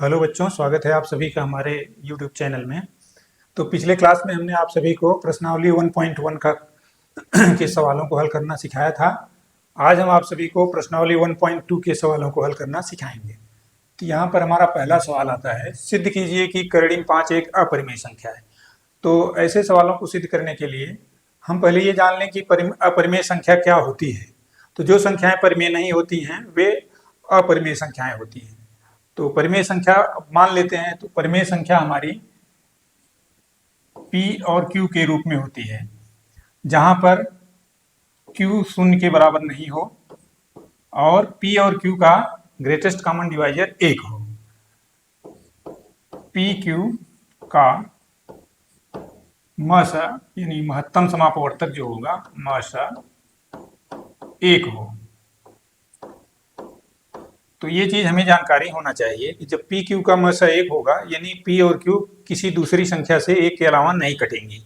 Hello बच्चों, स्वागत है आप सभी का हमारे YouTube चैनल में। तो पिछले क्लास में हमने आप सभी को प्रश्नावली 1.1 का के सवालों को हल करना सिखाया था। आज हम आप सभी को प्रश्नावली 1.2 के सवालों को हल करना सिखाएंगे। तो यहाँ पर हमारा पहला सवाल आता है, सिद्ध कीजिए कि कर्णिम 5 एक अपरिमेय संख्या है। तो ऐसे सवालों को सिद्ध करने के लिए हम पहले ये जान लें कि अपरिमेय संख्या क्या होती है। तो जो संख्याएं परिमेय नहीं होती हैं वे अपरिमेय संख्याएं होती हैं। तो परिमेय संख्या मान लेते हैं, तो परिमेय संख्या हमारी P और Q के रूप में होती है, जहां पर Q शून्य के बराबर नहीं हो और P और Q का ग्रेटेस्ट कॉमन डिवाइजर 1 हो। PQ का मस यानी महत्तम समापवर्तक जो होगा मस 1 हो। तो ये चीज हमें जानकारी होना चाहिए कि जब पी क्यू का मस 1 होगा यानी पी और क्यू किसी दूसरी संख्या से 1 के अलावा नहीं कटेंगी।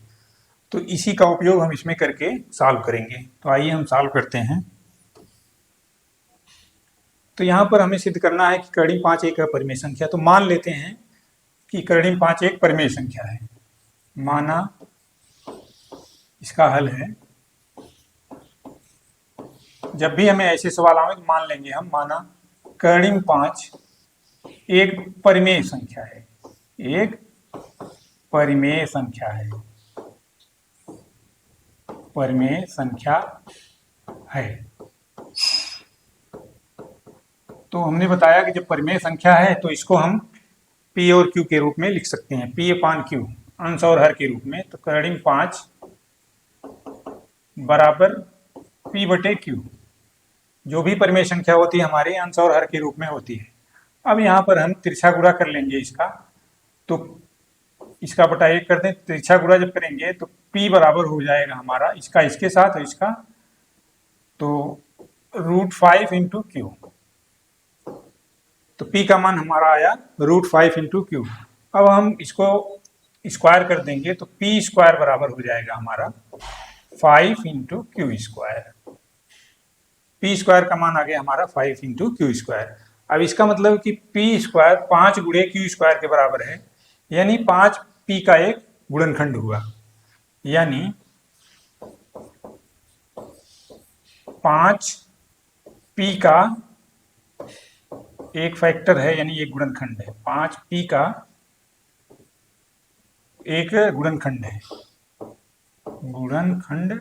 तो इसी का उपयोग हम इसमें करके सॉल्व करेंगे। तो आइए हम सॉल्व करते हैं। तो यहाँ पर हमें सिद्ध करना है कि कर्णिम 5 एक अपरिमेय संख्या। तो मान लेते हैं कि कर्णिम 5 एक परिमेय संख्या है। माना इसका हल है। जब भी हमें ऐसे सवाल आए तो मान लेंगे हम, माना कर्णिम 5 एक परिमेय संख्या है, एक परिमेय संख्या है, परिमेय संख्या है। तो हमने बताया कि जब परिमेय संख्या है तो इसको हम P और Q के रूप में लिख सकते हैं, P अपान Q, अंश और हर के रूप में। तो कर्णिम 5 बराबर P बटे Q, जो भी परिमेय संख्या होती है हमारे अंश और हर के रूप में होती है। अब यहाँ पर हम तिरछा गुणा कर लेंगे इसका, तो इसका बटा 1 कर दें। तिरछा गुणा जब करेंगे तो P बराबर हो जाएगा हमारा इसका इसके साथ और इसका, तो √5 इंटू Q। तो P का मान हमारा आया √5 इंटू Q। अब हम इसको स्क्वायर कर देंगे तो P स्क्वायर बराबर हो जाएगा हमारा 5 into Q square. P square का मान आ गया हमारा 5 इंटू क्यू स्क्वायर। अब इसका मतलब कि P स्क्वायर 5 गुणे क्यू स्क्वायर के बराबर है, यानी 5 P का एक गुणनखंड हुआ। यानी 5 P का एक फैक्टर है, यानी एक गुणनखंड है। 5 P का एक गुणनखंड है, गुणनखंड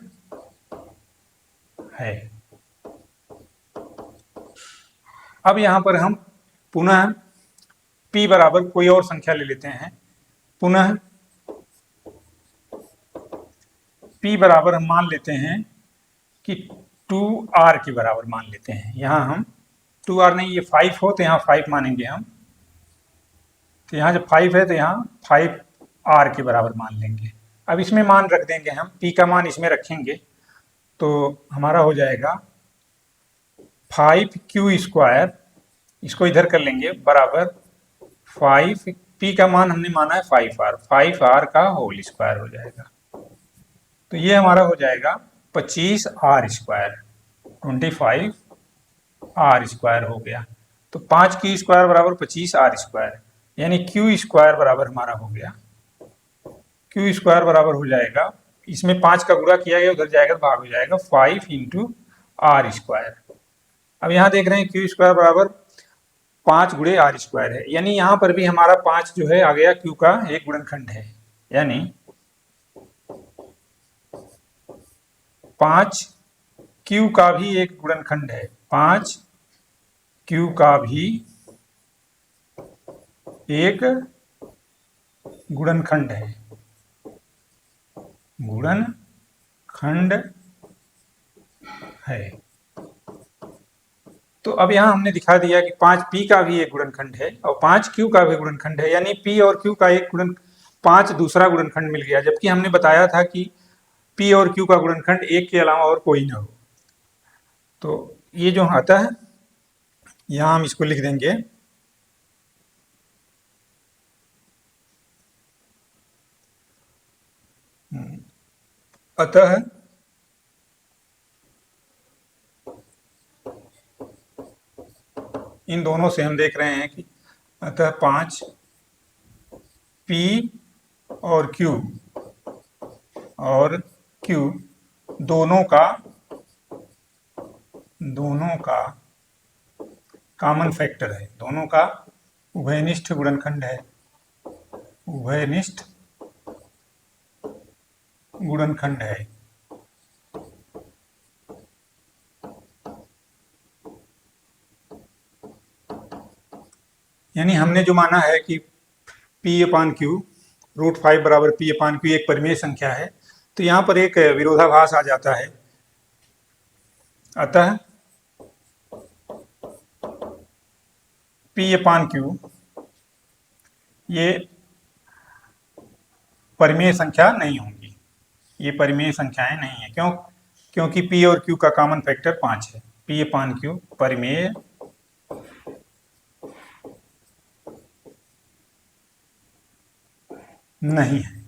है। अब यहां पर हम पुनः P बराबर कोई और संख्या ले लेते हैं। पुनः P बराबर हम मान लेते हैं कि 2R के बराबर मान लेते हैं। यहां हम 2R नहीं, ये 5 हो तो यहाँ 5 मानेंगे हम। तो यहाँ जब 5 है तो यहाँ 5R के बराबर मान लेंगे। अब इसमें मान रख देंगे हम, P का मान इसमें रखेंगे तो हमारा हो जाएगा 5Q स्क्वायर, इसको इधर कर लेंगे, बराबर 5 P का मान हमने माना है 5R का होल स्क्वायर हो जाएगा। तो ये हमारा हो जाएगा 25R स्क्वायर, 25R स्क्वायर हो गया। तो 5Q स्क्वायर बराबर 25R स्क्वायर, यानी Q स्क्वायर बराबर हमारा हो गया, Q स्क्वायर बराबर हो जाएगा, इसमें 5 का गुणा किया गया उधर जाएगा तो भाग हो जाएगा 5 इंटू R स्क्वायर। अब यहाँ देख रहे हैं Q स्क्वायर बराबर 5 गुणे R स्क्वायर है, यानी यहाँ पर भी हमारा 5 जो है आ गया Q का एक गुणनखंड है। यानी 5 Q का भी एक गुणनखंड है, 5 Q का भी एक गुणनखंड है, गुणनखंड है। तो अब यहाँ हमने दिखा दिया कि 5P का भी एक गुणनखंड है और 5Q का भी गुणनखंड है, यानी P और Q का एक 5 दूसरा गुणनखंड मिल गया। जबकि हमने बताया था कि P और Q का गुणनखंड 1 के अलावा और कोई ना हो। तो ये जो आता है यहाँ हम इसको लिख देंगे, अतः इन दोनों से हम देख रहे हैं कि अतः 5 P और Q दोनों का कॉमन फैक्टर है, दोनों का उभयनिष्ठ गुणनखंड है, उभयनिष्ठ गुणनखंड है। यानी हमने जो माना है कि P/Q √5 बराबर P/Q एक परिमेय संख्या है, तो यहाँ पर एक विरोधाभास आ जाता है। अतः P/Q ये परिमेय संख्या नहीं होंगी, ये परिमेय संख्याएं नहीं है। क्यों? क्योंकि P और Q का कॉमन फैक्टर 5 है। P/Q परिमेय नहीं है।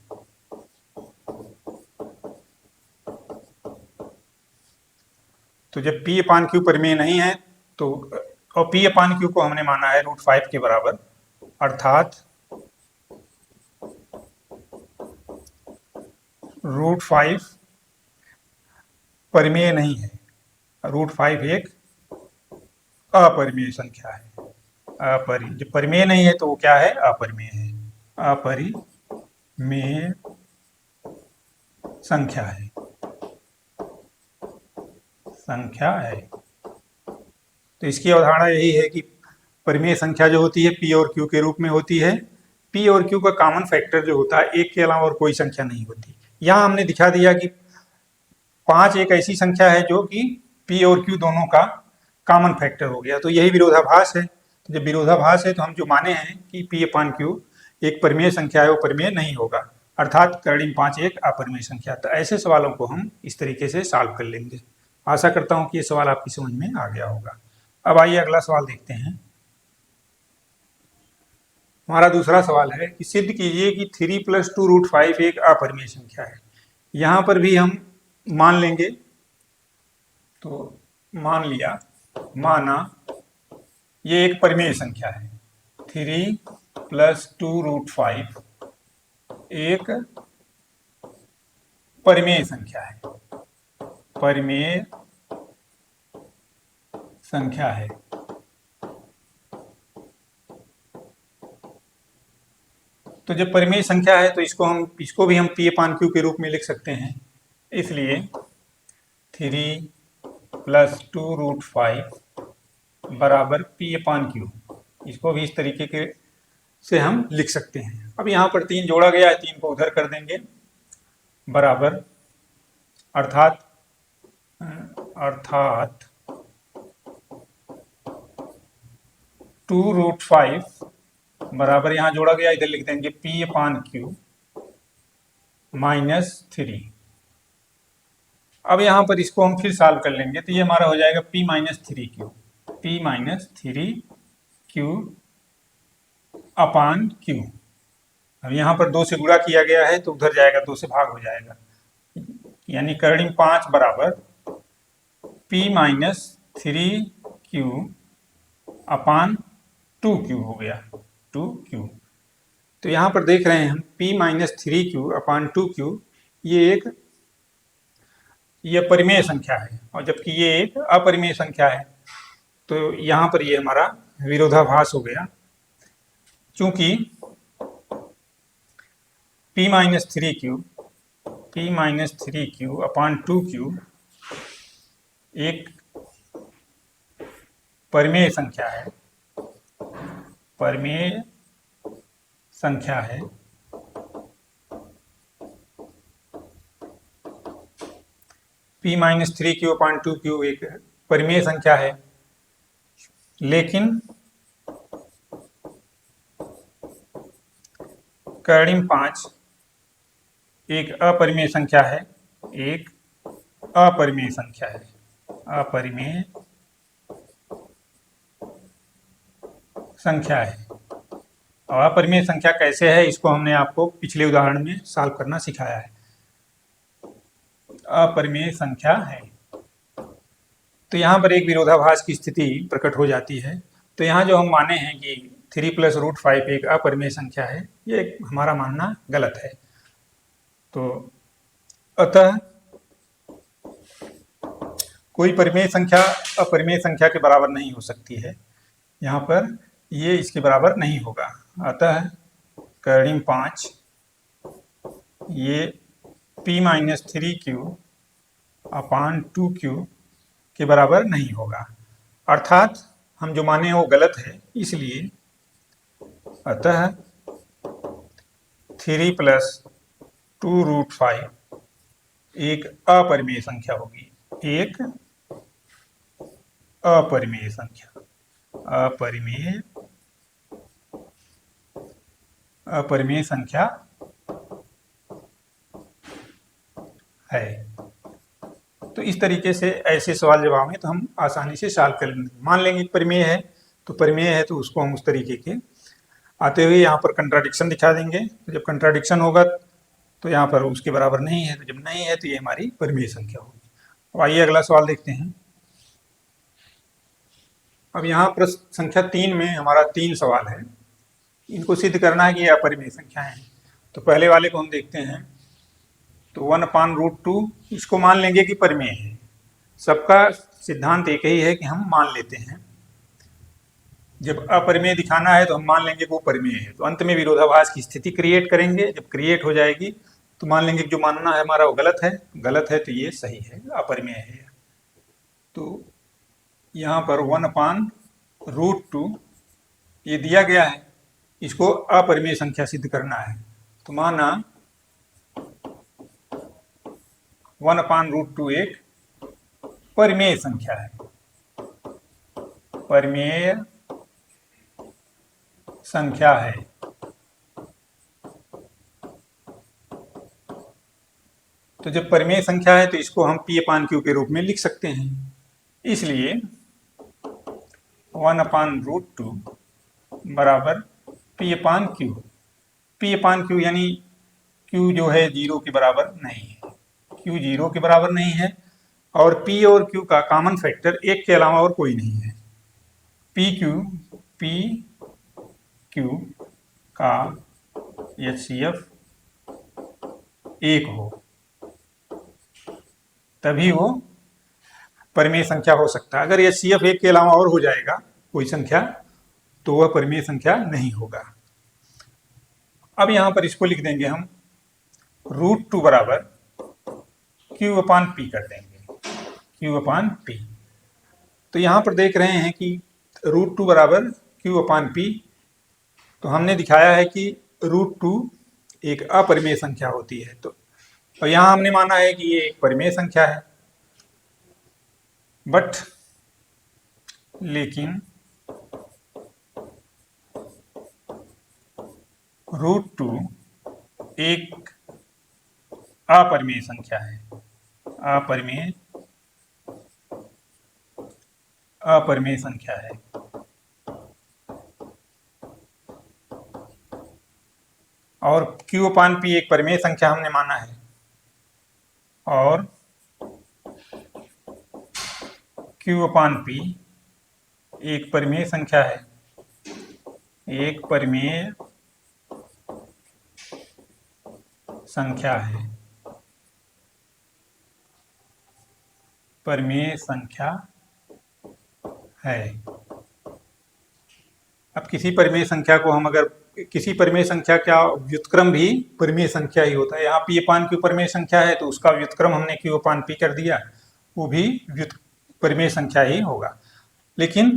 तो जब P/Q परिमेय नहीं है तो, और P/Q को हमने माना है √5 के बराबर, अर्थात √5 परिमेय नहीं है। √5 एक अपरिमेय संख्या है। जब परिमेय नहीं है तो वो क्या है? अपरिमेय है, अपरिमेय संख्या है, तो इसकी अवधारणा यही है कि परिमेय संख्या जो होती है P और Q के रूप में होती है। P और Q का कॉमन फैक्टर जो होता है एक के अलावा और कोई संख्या नहीं होती। यहाँ हमने दिखा दिया कि 5 एक ऐसी संख्या है जो कि P और Q दोनों का कॉमन फैक्टर हो गया, तो यही विरोधाभास है। तो जब विरोधाभास है तो हम जो माने हैं कि P/Q एक परिमेय संख्या है, वो परिमेय नहीं होगा, अर्थात कर्णिम 5 एक अपरिमेय संख्या। तो ऐसे सवालों को हम इस तरीके से सॉल्व कर लेंगे। आशा करता हूं कि ये सवाल आपकी समझ में आ गया होगा। अब आइए अगला सवाल देखते हैं। हमारा दूसरा सवाल है कि सिद्ध कीजिए कि 3 + 2 √5 एक अपरिमेय संख्या है। यहां पर भी हम मान लेंगे, तो माना ये एक परिमेय संख्या है। 3 + 2 √5 एक परिमेय संख्या है, परिमेय संख्या है। तो जब परिमेय संख्या है तो इसको भी हम P/Q के रूप में लिख सकते हैं। इसलिए 3 + 2 √5 बराबर P/Q, इसको भी इस तरीके से हम लिख सकते हैं। अब यहाँ पर 3 जोड़ा गया है, 3 को उधर कर देंगे, बराबर अर्थात 2 √5 बराबर यहाँ जोड़ा गया, इधर लिख देंगे P/Q -3। अब यहाँ पर इसको हम फिर सॉल्व कर लेंगे, तो ये हमारा हो जाएगा P-3Q Q/Q। अब यहाँ पर 2 से गुणा किया गया है तो उधर जाएगा, 2 से भाग हो जाएगा, यानी कर्णिम 5 बराबर P-3Q/2Q हो गया, 2Q। तो यहाँ पर देख रहे हैं हम P-3Q/2Q ये परिमेय संख्या है, और जबकि ये एक अपरिमेय संख्या है, तो यहाँ पर ये हमारा विरोधाभास हो गया। चूंकि P-3Q/2Q एक परिमेय संख्या है, P-3Q/2Q एक परिमेय संख्या है, लेकिन कर्णिम 5 एक अपरिमेय संख्या है, अपरिमेय संख्या है। और अपरिमेय संख्या कैसे है, इसको हमने आपको पिछले उदाहरण में सॉल्व करना सिखाया है। अपरिमेय संख्या है तो यहाँ पर एक विरोधाभास की स्थिति प्रकट हो जाती है। तो यहाँ जो हम माने हैं कि 3 प्लस रूट 5 एक अपरिमेय संख्या है, ये हमारा मानना गलत है। तो अतः कोई परिमेय संख्या अपरिमेय संख्या के बराबर नहीं हो सकती है, यहाँ पर ये इसके बराबर नहीं होगा। अतः करीब 5 ये p-3q अपान 2q के बराबर नहीं होगा, अर्थात हम जो माने वो गलत है। इसलिए अतः 3 प्लस 2 रूट 5 एक अपरिमेय संख्या होगी, एक अपरिमेय संख्या, अपरिमेय संख्या है। तो इस तरीके से ऐसे सवाल जब आएंगे तो हम आसानी से सॉल्व कर लेंगे। मान लेंगे परिमेय है तो उसको हम उस तरीके के आते हुए यहाँ पर कंट्राडिक्शन दिखा देंगे। तो जब कंट्राडिक्शन होगा तो यहाँ पर उसके बराबर नहीं है, तो जब नहीं है तो ये हमारी परिमेय संख्या होगी। अब आइए अगला सवाल देखते हैं। अब यहाँ प्रश्न संख्या 3 में हमारा 3 सवाल है, इनको सिद्ध करना है कि ये अपरिमेय संख्याएं हैं। तो पहले वाले को हम देखते हैं। तो 1/√2 इसको मान लेंगे कि परिमेय है। सबका सिद्धांत एक ही है कि हम मान लेते हैं, जब अपरिमेय दिखाना है तो हम मान लेंगे कि वो परिमेय है। तो अंत में विरोधाभास की स्थिति क्रिएट करेंगे। जब क्रिएट हो जाएगी तो मान लेंगे कि जो मानना है हमारा वो गलत है तो ये सही है, अपरिमेय है। तो यहाँ पर 1/√2 ये दिया गया है, इसको अपरिमेय संख्या सिद्ध करना है। तो माना 1/√2 एक परिमेय संख्या है, परिमेय संख्या है। तो जब परिमेय संख्या है तो इसको हम p/q के रूप में लिख सकते हैं। इसलिए 1/√2 बराबर p/q। p/q यानी q जो है 0 के बराबर नहीं है, q 0 के बराबर नहीं है, और p और q का कॉमन फैक्टर 1 के अलावा और कोई नहीं है। p q का HCF 1 हो तभी वो परिमेय संख्या हो सकता है। अगर HCF 1 के अलावा और हो जाएगा कोई संख्या तो वह परिमेय संख्या नहीं होगा। अब यहां पर इसको लिख देंगे हम √2 बराबर q/p कर देंगे, q/p। तो यहां पर देख रहे हैं कि √2 बराबर q/p। तो हमने दिखाया है कि √2 एक अपरिमेय संख्या होती है। तो और यहां हमने माना है कि ये एक परिमेय संख्या है, लेकिन √2 एक अपरिमेय संख्या है, अपरिमेय संख्या है। और q/p एक परिमेय संख्या हमने माना है, और q/p एक परिमेय संख्या है, एक परिमेय संख्या है, परिमेय संख्या है। अब किसी परिमेय संख्या को हम अगर किसी परिमेय संख्या का व्युत्क्रम भी परिमेय संख्या ही होता है। यहाँ p/q परिमेय संख्या है तो उसका व्युत्क्रम हमने q/p कर दिया, वो भी परिमेय संख्या ही होगा। लेकिन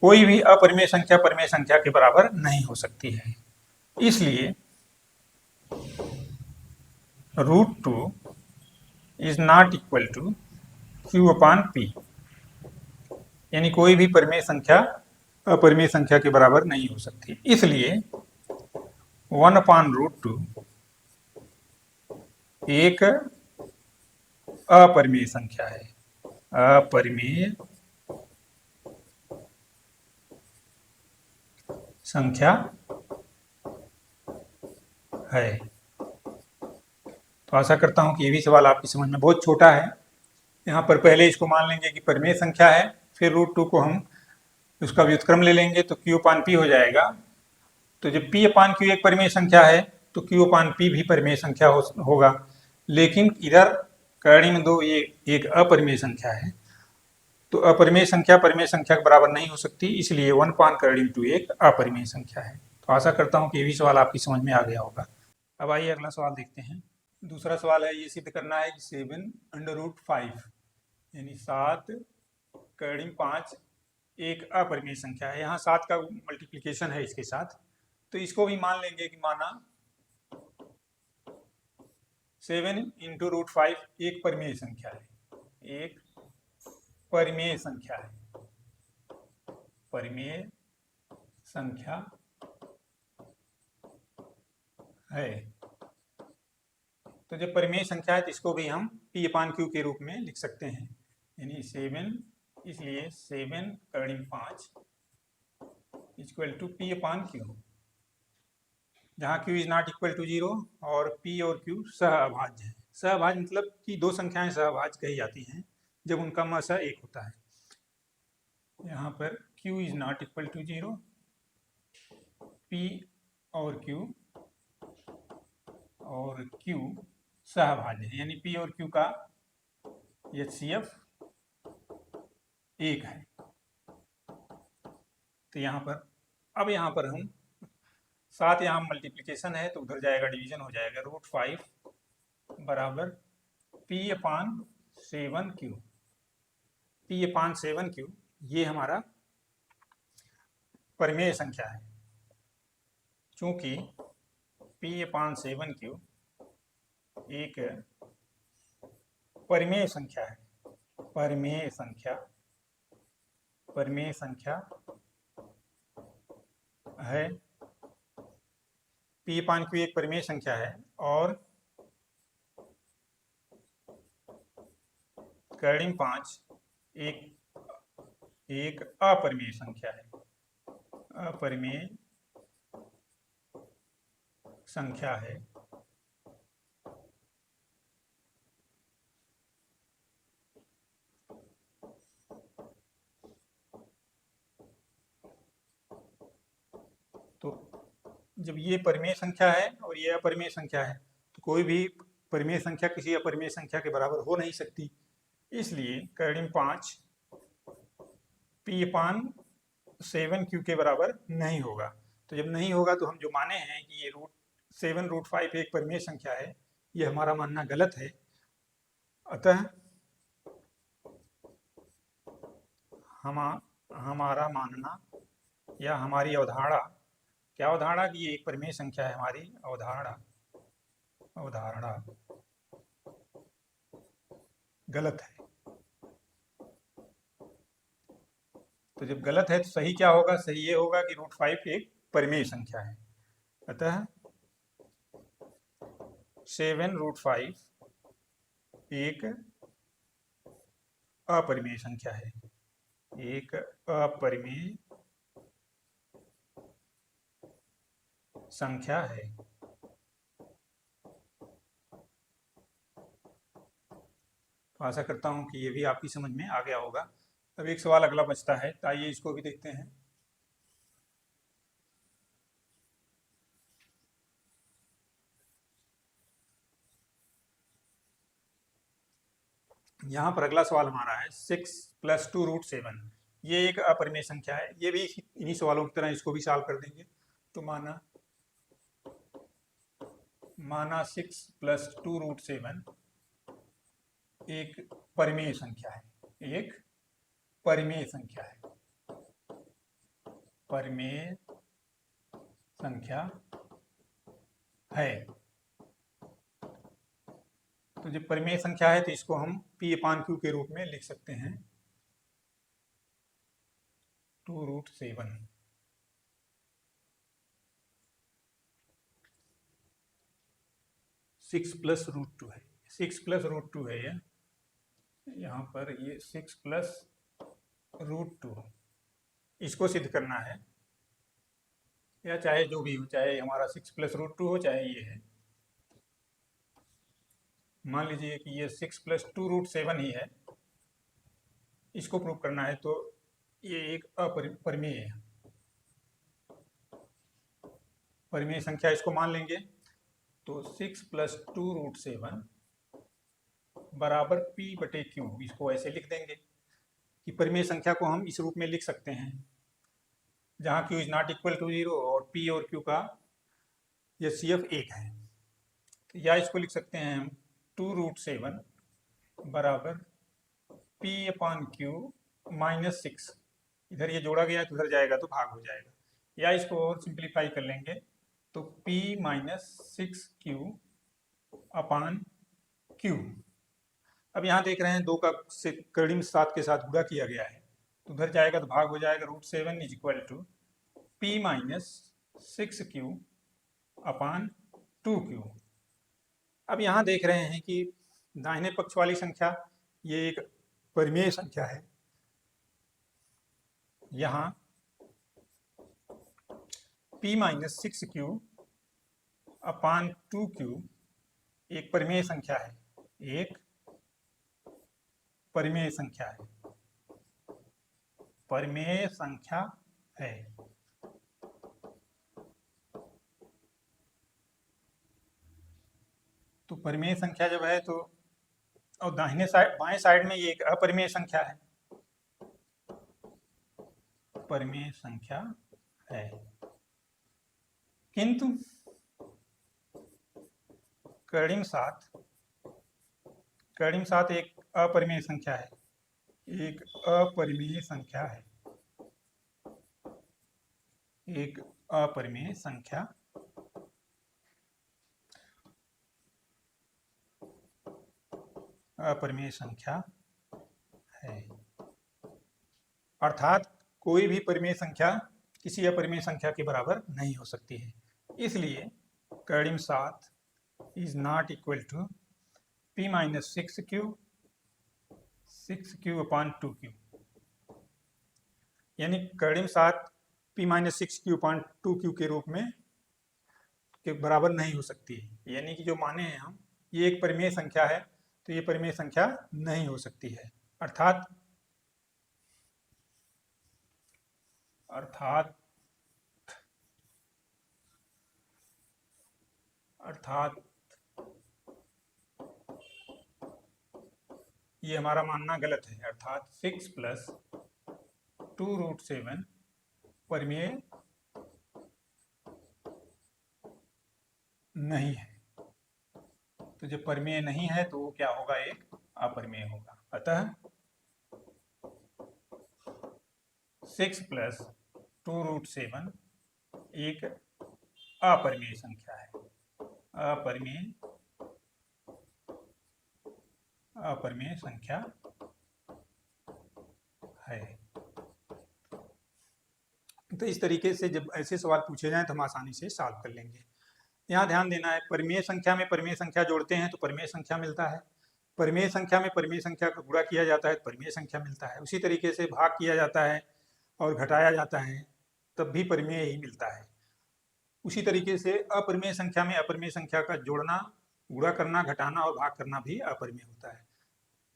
कोई भी अपरिमेय संख्या परिमेय संख्या के बराबर नहीं हो सकती है। इसलिए √2 is not equal to q/p, यानी कोई भी परिमेय संख्या अपरिमेय संख्या के बराबर नहीं हो सकती। इसलिए 1/√2 एक अपरिमेय संख्या है, अपरिमेय संख्या है। तो आशा करता हूं कि ये भी सवाल आपकी समझ में बहुत छोटा है। यहाँ पर पहले इसको मान लेंगे कि परिमेय संख्या है, फिर √2 को हम उसका व्युत्क्रम ले लेंगे तो Q अपान P हो जाएगा। तो जब P अपान Q एक परिमेय संख्या है तो Q अपान P भी परिमेय संख्या होगा। लेकिन इधर करणी में दो ये एक अपरिमेय संख्या है, तो अपरिमेय संख्या परिमेय संख्या के बराबर नहीं हो सकती, इसलिए 1 पान करणी टू एक अपरिमेय संख्या है। तो आशा करता हूँ कि ये भी सवाल आपकी समझ में आ गया होगा। अब आइए अगला सवाल देखते हैं। दूसरा सवाल है, ये सिद्ध करना है कि 7√5 यानी 7 करणी 5 एक अपरिमेय संख्या है। यहाँ 7 का मल्टीप्लीकेशन है इसके साथ, तो इसको भी मान लेंगे कि माना 7 इंटू रूट 5 एक परिमेय संख्या है, एक परिमेय संख्या है, परिमेय संख्या है। तो जब परिमेय संख्या है तो इसको भी हम P अपान Q के रूप में लिख सकते हैं, यानी 7, इसलिए 7 करणी 5 इक्वल टू P अपान Q, जहाँ Q is not equal to 0 और P और Q सहअभाज्य है। सहअभाज्य मतलब कि दो संख्याएं सहअभाज्य कही जाती हैं जब उनका मसा एक होता है। यहाँ पर Q is not equal to 0, P और Q सहअभाज्य है, यानी P और Q का HCF एक है। तो यहाँ पर अब यहाँ पर हम 7 यहाँ मल्टीप्लिकेशन है तो उधर जाएगा डिवीजन हो जाएगा, रूट 5 बराबर P अपान 7Q, P अपान 7Q ये हमारा परिमेय संख्या है। चूंकि P अपान 7Q एक परिमेय संख्या है, परिमेय संख्या है, P अपान Q एक परिमेय संख्या है और करणी 5 एक अपरिमेय संख्या है, अपरिमेय संख्या है। तो जब ये परिमेय संख्या है और ये अपरिमेय संख्या है तो कोई भी परिमेय संख्या किसी अपरिमेय संख्या के बराबर हो नहीं सकती, इसलिए करणी 5 P अपान 7Q के बराबर नहीं होगा। तो जब नहीं होगा तो हम जो माने हैं कि ये 7√5 एक परिमेय संख्या है, ये हमारा मानना गलत है। अतः हमारा मानना या हमारी अवधारणा, क्या अवधारणा कि ये एक परिमेय संख्या है, हमारी अवधारणा गलत है। तो जब गलत है तो सही क्या होगा? सही ये होगा कि √5 एक परिमेय संख्या है। अतः 7√5 एक अपरिमेय संख्या है, एक अपरिमेय संख्या है। तो आशा करता हूं कि ये भी आपकी समझ में आ गया होगा। अब एक सवाल अगला बचता है, तो आइए इसको भी देखते हैं। यहाँ पर अगला सवाल हमारा है 6 + 2√7, ये एक अपरिमेय संख्या है। ये भी इन्हीं सवालों की तरह इसको भी सॉल्व कर देंगे। तो माना 6 + 2√7 एक परिमेय संख्या है, एक परिमेय संख्या है, परिमेय संख्या है। तो जब परिमेय संख्या है तो इसको हम P अपान Q के रूप में लिख सकते हैं, 2√7। सिक्स प्लस रूट टू है, 6 + √2 है ये, यहाँ पर ये 6 + √2, इसको सिद्ध करना है, या चाहे जो भी हो, चाहे हमारा 6 + √2 हो, चाहे ये है। मान लीजिए कि ये 6 + 2√7 ही है, इसको प्रूव करना है। तो ये एक अपरिमेय है, परिमेय संख्या इसको मान लेंगे। तो 6 + 2√7 बराबर p/q, इसको ऐसे लिख देंगे कि परिमेय संख्या को हम इस रूप में लिख सकते हैं जहाँ q is not equal to 0 और p और q का HCF 1 है। तो या इसको लिख सकते हैं हम 2√7 बराबर p/q -6, इधर ये जोड़ा गया तो उधर जाएगा तो भाग हो जाएगा, या इसको और सिंप्लीफाई कर लेंगे तो p - 6q/q। अब यहाँ देख रहे हैं 2 का से कर्णिम 7 के साथ गुणा किया गया है तो उधर जाएगा तो भाग हो जाएगा। √7 is equal to p - 6q/2q। अब यहाँ देख रहे हैं कि दाहिने पक्ष वाली संख्या ये एक परिमेय संख्या है, यहाँ p - 6q/2q एक परिमेय संख्या है, एक परिमेय संख्या है, परिमेय संख्या है। तो परिमेय संख्या जब है तो, और दाहिने साइड बाएं साइड में ये एक अपरिमेय संख्या है, परिमेय संख्या है। किंतु कर्णिम 7 एक अपरिमेय संख्या है, एक अपरिमेय संख्या है, एक अपरिमेय संख्या अपरिमेय संख्या है। अर्थात कोई भी परिमेय संख्या किसी अपरिमेय संख्या के बराबर नहीं हो सकती है। इसलिए कर्णिम 7 is not equal to p - 6q/2q, यानी कर्णिम 7 p - 6q/2q के रूप में के बराबर नहीं हो सकती है। यानी कि जो माने हैं हम, ये एक परिमेय संख्या है तो ये परिमेय संख्या नहीं हो सकती है। अर्थात ये हमारा मानना गलत है। अर्थात 6 + 2√7 परिमेय नहीं है। तो जब परिमेय नहीं है तो वो क्या होगा, एक अपरिमेय होगा। अतः 6 + 2√7 एक अपरिमेय संख्या है, अपरिमेय संख्या है। तो इस तरीके से जब ऐसे सवाल पूछे जाएं तो हम आसानी से सॉल्व कर लेंगे। यहाँ ध्यान देना है, परिमेय संख्या में परिमेय संख्या जोड़ते हैं तो परिमेय संख्या मिलता है, परिमेय संख्या में परिमेय संख्या का गुणा किया जाता है तो परिमेय संख्या मिलता है। उसी तरीके से भाग किया जाता है और घटाया जाता है तब भी परिमेय ही मिलता है। उसी तरीके से अपरिमेय संख्या में अपरिमेय संख्या का जोड़ना, गुणा करना, घटाना और भाग करना भी अपरिमेय होता है।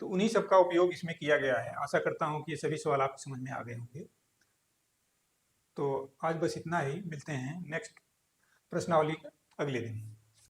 तो उन्हीं सब का उपयोग इसमें किया गया है। आशा करता हूँ कि ये सभी सवाल आपको समझ में आ गए होंगे। तो आज बस इतना ही, मिलते हैं नेक्स्ट प्रश्नावली अगले दिन।